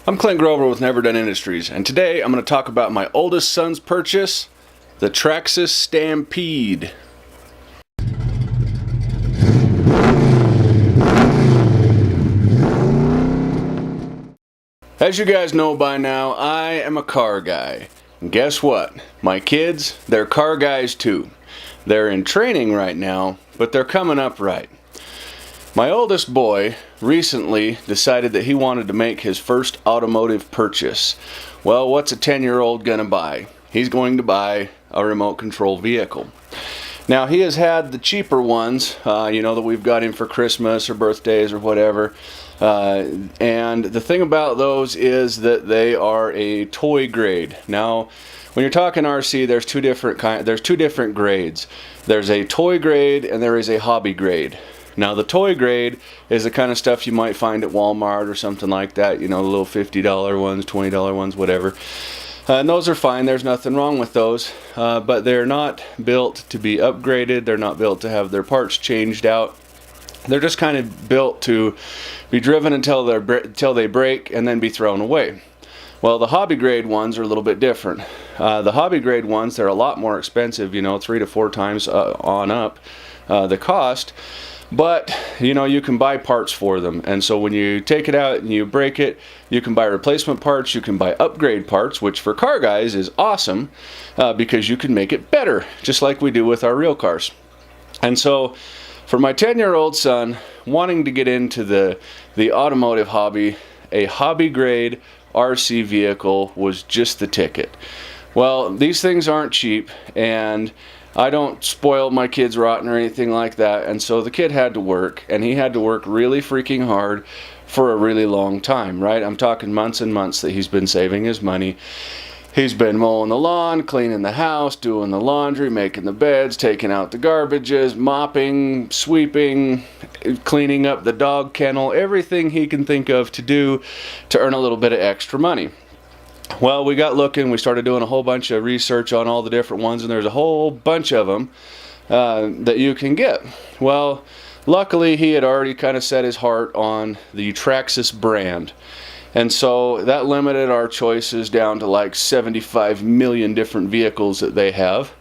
I'm Clint Grover with Never Done Industries, and today I'm going to talk about my oldest son's purchase, the Traxxas Stampede. As you guys know by now, I am a car guy. And guess what? My kids, they're car guys too. They're in training right now, but they're coming up right. My oldest boy recently decided that he wanted to make his first automotive purchase. Well, what's a 10-year-old gonna buy? He's going to buy a remote control vehicle. Now, he has had the cheaper ones, that we've got him for Christmas or birthdays or whatever. And the thing about those is that they are a toy grade. Now, when you're talking RC, there's two different grades. There's a toy grade and there is a hobby grade. Now, the toy grade is the kind of stuff you might find at Walmart or something like that, the little $50 ones, $20 ones, whatever. And those are fine, there's nothing wrong with those, but they're not built to be upgraded, they're not built to have their parts changed out. They're just kind of built to be driven until they break and then be thrown away. Well, the hobby grade ones are a little bit different. The hobby grade ones, they're a lot more expensive, 3 to 4 times on up the cost. But, you can buy parts for them. And so when you take it out and you break it, you can buy replacement parts, you can buy upgrade parts, which for car guys is awesome because you can make it better, just like we do with our real cars. And so for my 10-year-old son wanting to get into the automotive hobby, a hobby grade RC vehicle was just the ticket. Well, these things aren't cheap, and I don't spoil my kids rotten or anything like that, and so the kid had to work, and he had to work really freaking hard for a really long time, right? I'm talking months and months that he's been saving his money. He's been mowing the lawn, cleaning the house, doing the laundry, making the beds, taking out the garbages, mopping, sweeping, cleaning up the dog kennel, everything he can think of to do to earn a little bit of extra money. Well, we got looking, we started doing a whole bunch of research on all the different ones, and there's a whole bunch of them that you can get. Well, luckily he had already kind of set his heart on the Traxxas brand. And so that limited our choices down to like 75 million different vehicles that they have.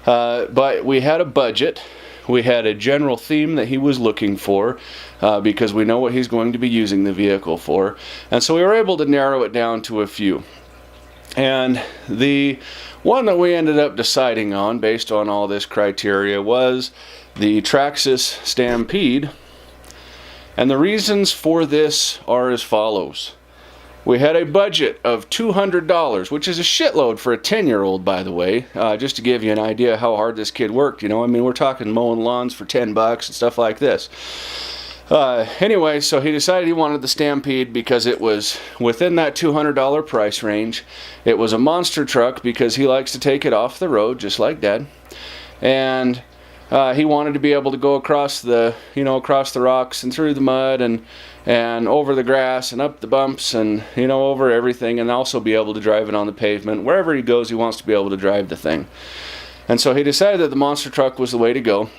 But we had a budget. We had a general theme that he was looking for because we know what he's going to be using the vehicle for. And so we were able to narrow it down to a few. And the one that we ended up deciding on based on all this criteria was the Traxxas Stampede. And the reasons for this are as follows. We had a budget of $200, which is a shitload for a 10-year-old, by the way, just to give you an idea how hard this kid worked. We're talking mowing lawns for $10 and stuff like this. Anyway, so he decided he wanted the Stampede because it was within that $200 price range. It was a monster truck because he likes to take it off the road, just like Dad. And he wanted to be able to go across the rocks and through the mud and over the grass and up the bumps and, over everything, and also be able to drive it on the pavement. Wherever he goes, he wants to be able to drive the thing. And so he decided that the monster truck was the way to go.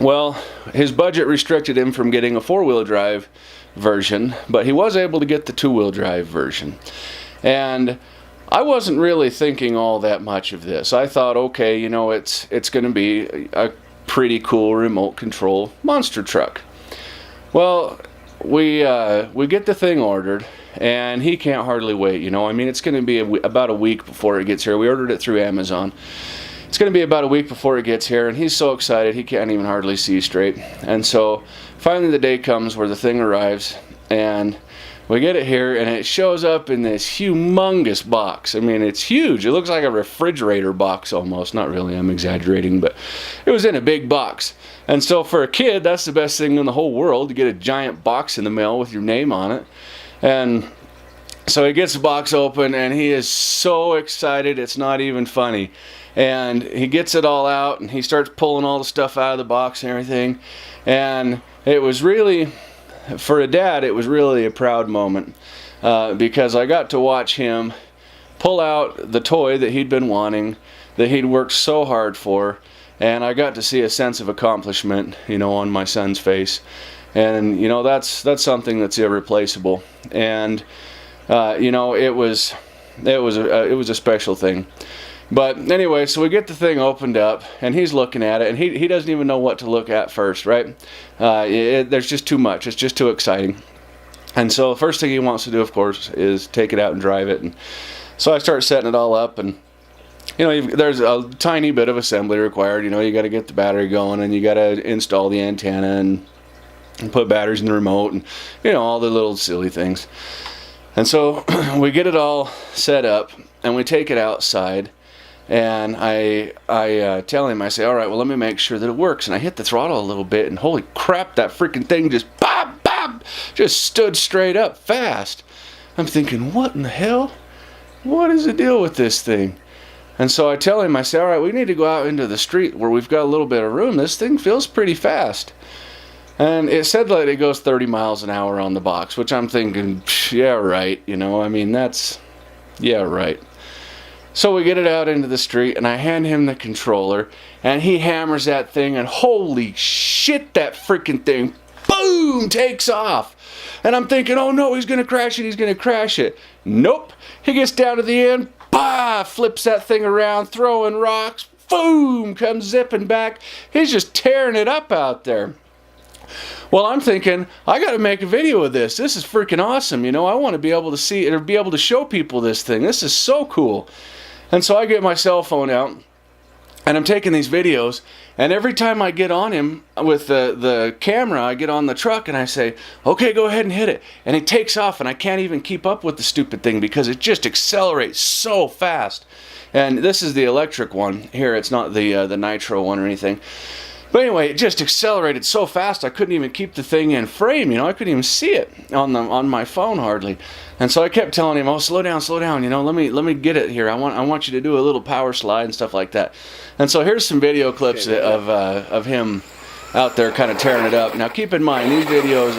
Well, his budget restricted him from getting a 4-wheel drive version, but he was able to get the 2-wheel drive version. And I wasn't really thinking all that much of this. I thought, okay, it's going to be a pretty cool remote control monster truck. Well, we get the thing ordered, and he can't hardly wait. It's going to be about a week before it gets here. We ordered it through Amazon. It's going to be about a week before it gets here, and he's so excited he can't even hardly see straight. And so finally the day comes where the thing arrives, and we get it here, and it shows up in this humongous box. It's huge. It looks like a refrigerator box almost. Not really, I'm exaggerating, but it was in a big box. And so for a kid, that's the best thing in the whole world, to get a giant box in the mail with your name on it. And so he gets the box open, and he is so excited, it's not even funny. And he gets it all out, and he starts pulling all the stuff out of the box and everything. And it was really, for a dad, it was really a proud moment because I got to watch him pull out the toy that he'd been wanting, that he'd worked so hard for, and I got to see a sense of accomplishment, on my son's face. And that's something that's irreplaceable. And You know, it was a special thing. But anyway, so we get the thing opened up, and he's looking at it, and he doesn't even know what to look at first, right? There's just too much. It's just too exciting. And so the first thing he wants to do, of course, is take it out and drive it. And so I start setting it all up, and you know, there's a tiny bit of assembly required. You know, you got to get the battery going, and you got to install the antenna and put batteries in the remote, and you know, all the little silly things. And so we get it all set up, and we take it outside. And I tell him, I say, all right, well, let me make sure that it works. And I hit the throttle a little bit, and holy crap, that freaking thing just bob, bob, just stood straight up fast. I'm thinking, what in the hell? What is the deal with this thing? And so I tell him, I say, all right, we need to go out into the street where we've got a little bit of room. This thing feels pretty fast. And it said that it goes 30 miles an hour on the box, which I'm thinking, yeah, right. You know, I mean, yeah, right. So we get it out into the street, and I hand him the controller, and he hammers that thing, and holy shit, that freaking thing, boom, takes off. And I'm thinking, oh no, he's going to crash it, he's going to crash it. Nope. He gets down to the end, bah, flips that thing around, throwing rocks, boom, comes zipping back. He's just tearing it up out there. Well, I'm thinking, I got to make a video of this. This is freaking awesome. You know, I want to be able to see it or be able to show people this thing. This is so cool. And so I get my cell phone out, and I'm taking these videos, and every time I get on him with the camera, I get on the truck, and I say, okay, go ahead and hit it. And it takes off, and I can't even keep up with the stupid thing because it just accelerates so fast. And this is the electric one here. It's not the nitro one or anything. But anyway, it just accelerated so fast I couldn't even keep the thing in frame. You know, I couldn't even see it on my phone hardly. And so I kept telling him, "Oh, slow down. You know, let me get it here. I want you to do a little power slide and stuff like that." And so here's some video clips of him out there kind of tearing it up. Now keep in mind, these videos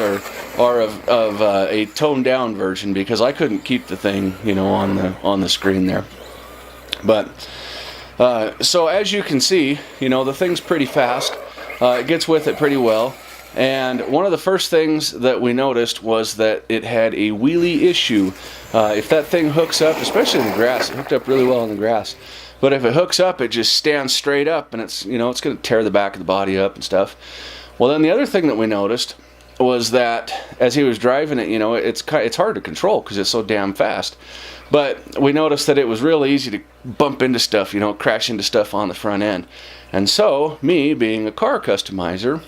are of a toned down version because I couldn't keep the thing, you know, on the screen there. But so as you can see, you know, the thing's pretty fast. It gets with it pretty well. And one of the first things that we noticed was that it had a wheelie issue. If that thing hooks up, especially in the grass, it hooked up really well in the grass. But if it hooks up, it just stands straight up, and it's, you know, it's going to tear the back of the body up and stuff. Well, then the other thing that we noticed was that as he was driving it, you know, it's hard to control because it's so damn fast. But we noticed that it was real easy to bump into stuff, you know, crash into stuff on the front end. And so, me being a car customizer,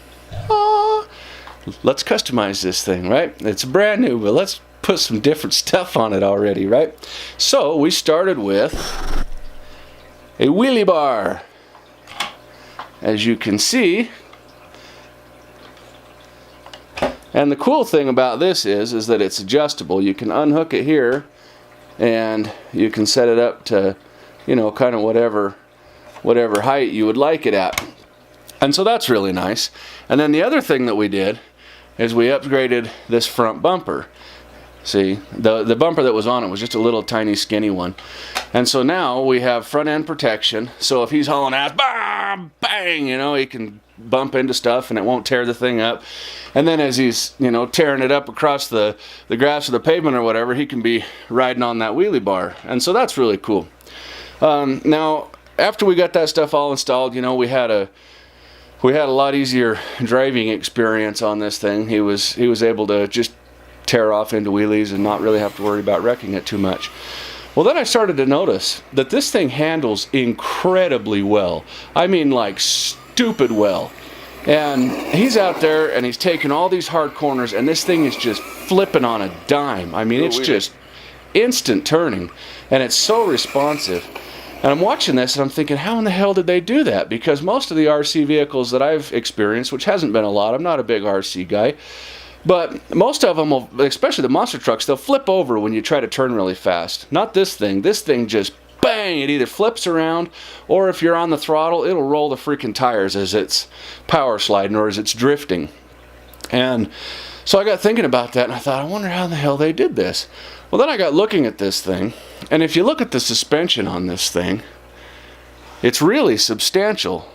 let's customize this thing, right? It's brand new, but let's put some different stuff on it already, right? So we started with a wheelie bar. As you can see. And the cool thing about this is that it's adjustable. You can unhook it here, and you can set it up to, you know, kind of whatever height you would like it at. And so that's really nice. And then the other thing that we did is we upgraded this front bumper. See, the bumper that was on it was just a little tiny skinny one. And so now we have front end protection. So if he's hauling ass, bam, bang, you know, he can bump into stuff and it won't tear the thing up. And then as he's, you know, tearing it up across the grass or the pavement or whatever, he can be riding on that wheelie bar. And so that's really cool. Now, after we got that stuff all installed, you know, we had a lot easier driving experience on this thing. He was able to just tear off into wheelies and not really have to worry about wrecking it too much. Well, then I started to notice that this thing handles incredibly well. I mean, like stupid well. And he's out there and he's taking all these hard corners, and this thing is just flipping on a dime. I mean, it's just instant turning, and it's so responsive. And I'm watching this and I'm thinking, how in the hell did they do that? Because most of the RC vehicles that I've experienced, which hasn't been a lot, I'm not a big RC guy, but most of them will, especially the monster trucks, they'll flip over when you try to turn really fast. Not this thing. This thing just, bang, it either flips around, or if you're on the throttle, it'll roll the freaking tires as it's power sliding or as it's drifting. And so I got thinking about that, and I thought, I wonder how in the hell they did this. Well, then I got looking at this thing, and if you look at the suspension on this thing, it's really substantial.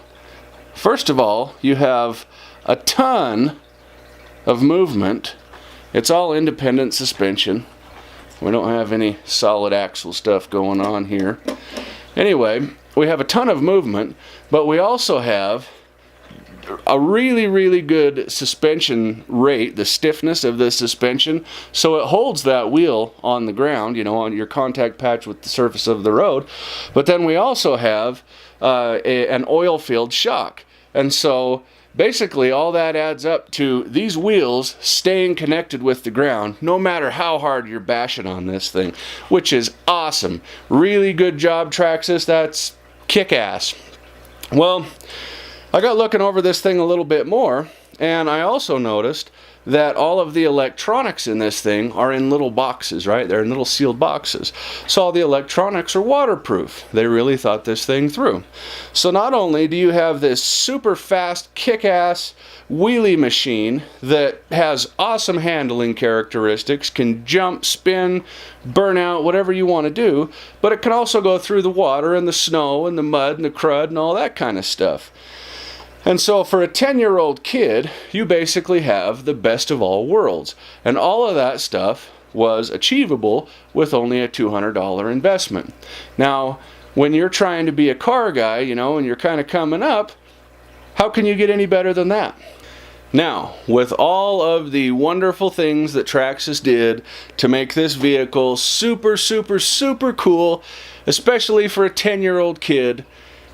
First of all, you have a ton of movement. It's all independent suspension. We don't have any solid axle stuff going on here. Anyway, we have a ton of movement, but we also have a really good suspension rate, the stiffness of the suspension, so it holds that wheel on the ground, you know, on your contact patch with the surface of the road. But then we also have an oil-filled shock, and so basically all that adds up to these wheels staying connected with the ground no matter how hard you're bashing on this thing, which is awesome. Really good job, Traxxas. That's kick-ass. Well, I got looking over this thing a little bit more, and I also noticed that all of the electronics in this thing are in little boxes, right? They're in little sealed boxes. So all the electronics are waterproof. They really thought this thing through. So not only do you have this super fast, kick-ass wheelie machine that has awesome handling characteristics, can jump, spin, burn out, whatever you want to do, but it can also go through the water and the snow and the mud and the crud and all that kind of stuff. And so for a 10-year-old kid, you basically have the best of all worlds. And all of that stuff was achievable with only a $200 investment. Now, when you're trying to be a car guy, you know, and you're kind of coming up, how can you get any better than that? Now, with all of the wonderful things that Traxxas did to make this vehicle super cool, especially for a 10-year-old kid,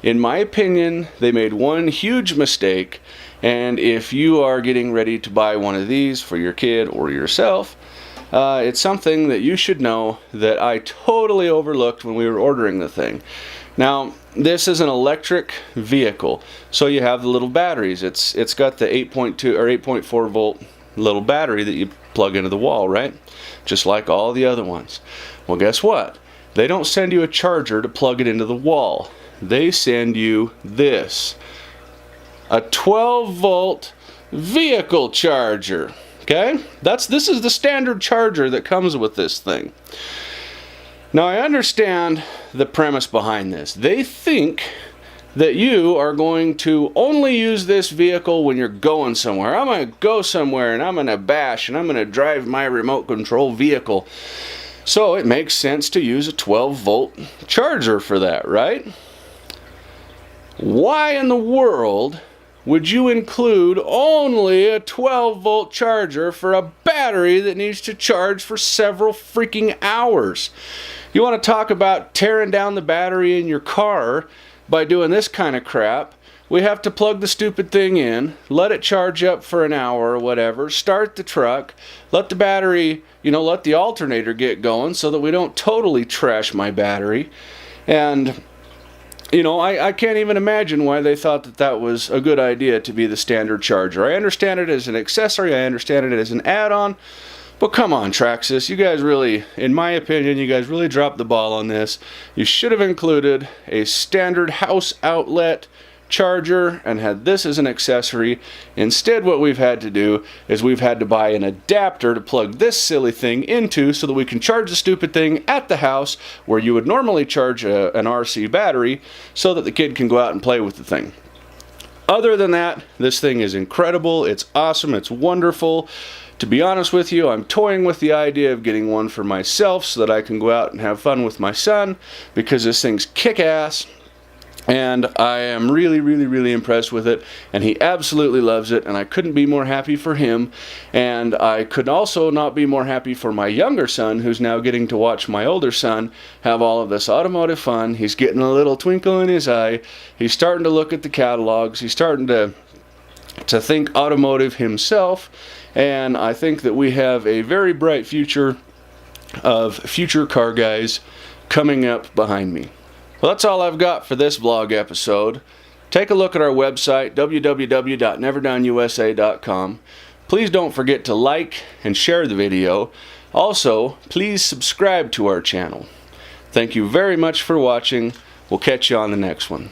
in my opinion, they made one huge mistake, and if you are getting ready to buy one of these for your kid or yourself, it's something that you should know that I totally overlooked when we were ordering the thing. Now, this is an electric vehicle, so you have the little batteries. It's got the 8.2 or 8.4 volt little battery that you plug into the wall, right? Just like all the other ones. Well, guess what? They don't send you a charger to plug it into the wall. They send you this, a 12 volt vehicle charger. Okay, this is the standard charger that comes with this thing. Now I understand the premise behind this. They think that you are going to only use this vehicle when you're going somewhere. I'm going to go somewhere and I'm going to bash and I'm going to drive my remote control vehicle. So it makes sense to use a 12 volt charger for that, right? Why in the world would you include only a 12 volt charger for a battery that needs to charge for several freaking hours? You want to talk about tearing down the battery in your car by doing this kind of crap? We have to plug the stupid thing in, let it charge up for an hour or whatever, start the truck, let the battery, you know, let the alternator get going so that we don't totally trash my battery. And you know, I can't even imagine why they thought that that was a good idea to be the standard charger. I understand it as an accessory, I understand it as an add-on, but come on, Traxxas, you guys really, in my opinion, you guys really dropped the ball on this. You should have included a standard house outlet charger and had this as an accessory. Instead, what we've had to do is we've had to buy an adapter to plug this silly thing into so that we can charge the stupid thing at the house where you would normally charge an RC battery so that the kid can go out and play with the thing. Other than that, this thing is incredible, it's awesome, it's wonderful. To be honest with you, I'm toying with the idea of getting one for myself so that I can go out and have fun with my son, because this thing's kick-ass. And I am really impressed with it, and he absolutely loves it, and I couldn't be more happy for him. And I could also not be more happy for my younger son, who's now getting to watch my older son have all of this automotive fun. He's getting a little twinkle in his eye. He's starting to look at the catalogs. He's starting to think automotive himself, and I think that we have a very bright future of future car guys coming up behind me. Well, that's all I've got for this vlog episode. Take a look at our website, www.neverdownusa.com. Please don't forget to like and share the video. Also, please subscribe to our channel. Thank you very much for watching. We'll catch you on the next one.